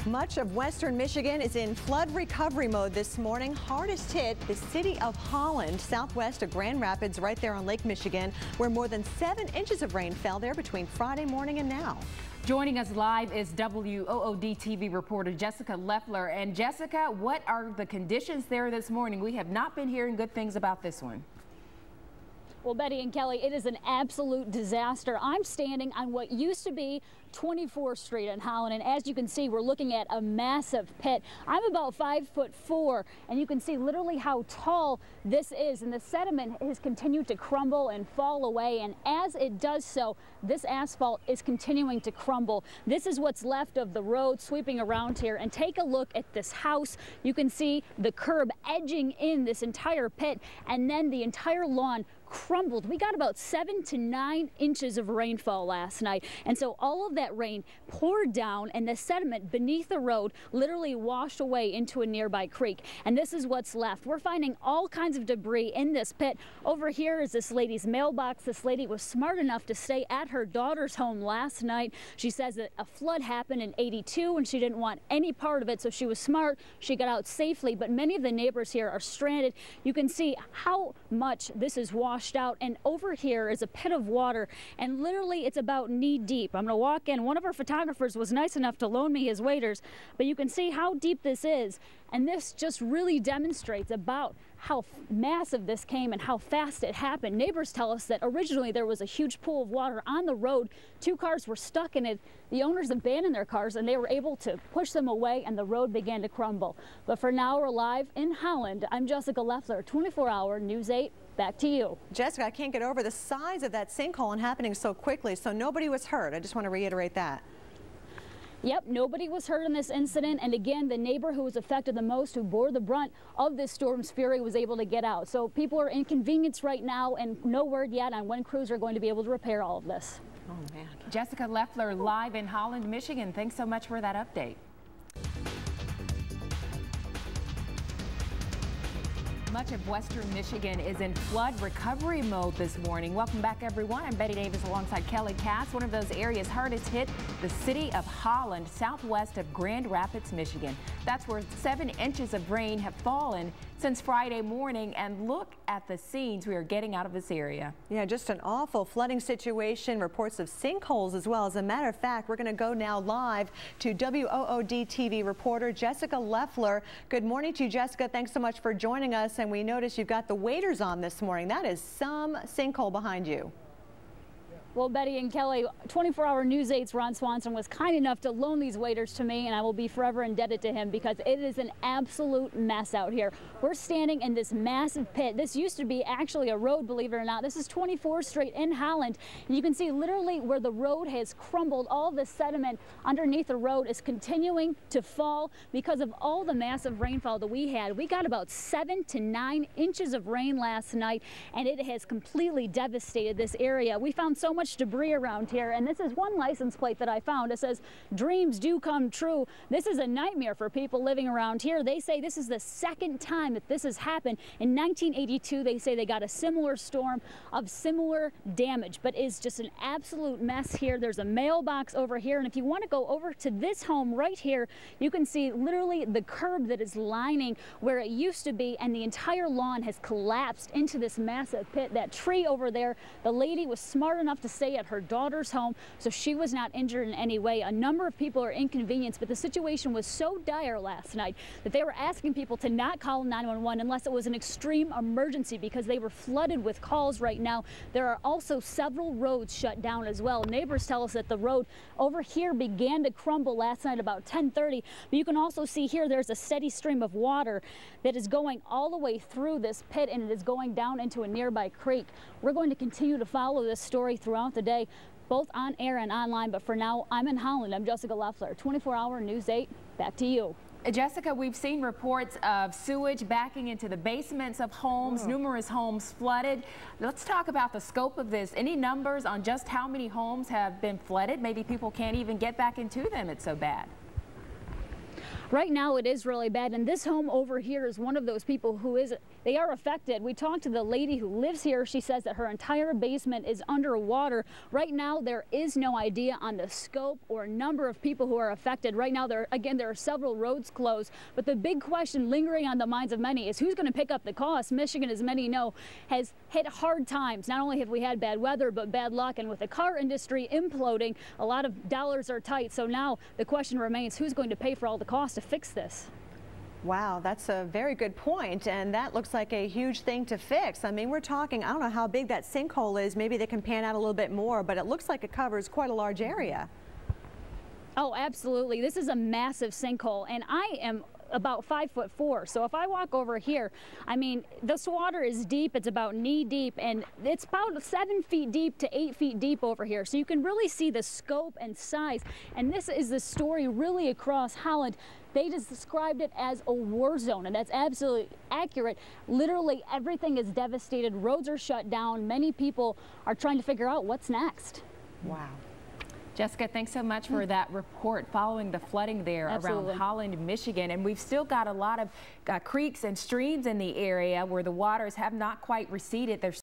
Much of western Michigan is in flood recovery mode this morning. Hardest hit, the city of Holland, southwest of Grand Rapids, right there on Lake Michigan, where more than 7 inches of rain fell there between Friday morning and now. Joining us live is WOOD TV reporter Jessica Leffer. And Jessica, what are the conditions there this morning? We have not been hearing good things about this one. Well, Betty and Kelly, it is an absolute disaster. I'm standing on what used to be 24th Street in Holland, and as you can see, we're looking at a massive pit. I'm about 5'4", and you can see literally how tall this is, and the sediment has continued to crumble and fall away, and as it does so, this asphalt is continuing to crumble. This is what's left of the road sweeping around here, and take a look at this house. You can see the curb edging in this entire pit, and then the entire lawn crumbled. We got about 7 to 9 inches of rainfall last night, and so all of that rain poured down, and the sediment beneath the road literally washed away into a nearby creek, and this is what's left. We're finding all kinds of debris in this pit. Over here is this lady's mailbox. This lady was smart enough to stay at her daughter's home last night. She says that a flood happened in '82 and she didn't want any part of it, so she was smart. She got out safely, but many of the neighbors here are stranded. You can see how much this is washed out, and over here is a pit of water, and literally it's about knee deep. I'm going to walk in. One of our photographers was nice enough to loan me his waders, but you can see how deep this is, and this just really demonstrates about how massive this came and how fast it happened. Neighbors tell us that originally there was a huge pool of water on the road. 2 cars were stuck in it. The owners abandoned their cars and they were able to push them away, and the road began to crumble. But for now, we're live in Holland. I'm Jessica Leffer, 24-hour News 8. Back to you. Jessica, I can't get over the size of that sinkhole and happening so quickly, so nobody was hurt. I just want to reiterate that. Yep, nobody was hurt in this incident, and again, the neighbor who was affected the most, who bore the brunt of this storm's fury, was able to get out. So people are inconvenienced right now, and no word yet on when crews are going to be able to repair all of this. Oh, man. Jessica Leffer, live in Holland, Michigan. Thanks so much for that update. Much of western Michigan is in flood recovery mode this morning. Welcome back, everyone. I'm Betty Davis alongside Kelly Cass. One of those areas hardest hit, the city of Holland, southwest of Grand Rapids, Michigan. That's where 7 inches of rain have fallen since Friday morning, and look at the scenes we are getting out of this area. Yeah, just an awful flooding situation, reports of sinkholes as well. As a matter of fact, we're going to go now live to WOOD TV reporter Jessica Leffer. Good morning to you, Jessica. Thanks so much for joining us. And we notice you've got the waders on this morning. That is some sinkhole behind you. Well, Betty and Kelly, 24-hour News 8's Ron Swanson was kind enough to loan these waders to me, and I will be forever indebted to him because it is an absolute mess out here. We're standing in this massive pit. This used to be actually a road, believe it or not. This is 24th Street in Holland, and you can see literally where the road has crumbled. All the sediment underneath the road is continuing to fall because of all the massive rainfall that we had. We got about 7 to 9 inches of rain last night, and it has completely devastated this area. We found so much debris around here, and this is one license plate that I found. It says, "Dreams do come true." This is a nightmare for people living around here. They say this is the second time that this has happened. In 1982, they say they got a similar storm of similar damage, but it's just an absolute mess here. There's a mailbox over here, and if you want to go over to this home right here, you can see literally the curb that is lining where it used to be, and the entire lawn has collapsed into this massive pit. That tree over there, the lady was smart enough to stay at her daughter's home, so she was not injured in any way. A number of people are inconvenienced, but the situation was so dire last night that they were asking people to not call 911 unless it was an extreme emergency because they were flooded with calls right now. There are also several roads shut down as well. Neighbors tell us that the road over here began to crumble last night about 10:30, but you can also see here there's a steady stream of water that is going all the way through this pit, and it is going down into a nearby creek. We're going to continue to follow this story throughout the day, both on air and online, but for now, I'm in Holland. I'm Jessica Leffer, 24-hour News 8. Back to you. Jessica, we've seen reports of sewage backing into the basements of homes, numerous homes flooded. Let's talk about the scope of this. Any numbers on just how many homes have been flooded? Maybe people can't even get back into them. It's so bad. Right now it is really bad, and this home over here is one of those people they are affected. We talked to the lady who lives here. She says that her entire basement is underwater. Right now there is no idea on the scope or number of people who are affected. Right now there are several roads closed, but the big question lingering on the minds of many is who's going to pick up the cost. Michigan, as many know, has hit hard times. Not only have we had bad weather, but bad luck, and with the car industry imploding, a lot of dollars are tight. So now the question remains, who's going to pay for all the cost to fix this? Wow, that's a very good point, and that looks like a huge thing to fix. I mean, we're talking, I don't know how big that sinkhole is. Maybe they can pan out a little bit more, but it looks like it covers quite a large area. Oh, absolutely. This is a massive sinkhole, and I am about 5'4", so if I walk over here, I mean, this water is deep. It's about knee deep, and it's about 7 feet deep to 8 feet deep over here, so you can really see the scope and size. And this is the story really across Holland. They just described it as a war zone, and that's absolutely accurate. Literally everything is devastated. Roads are shut down. Many people are trying to figure out what's next. Wow. Jessica, thanks so much for that report following the flooding there around Holland, Michigan. And we've still got a lot of creeks and streams in the area where the waters have not quite receded. There's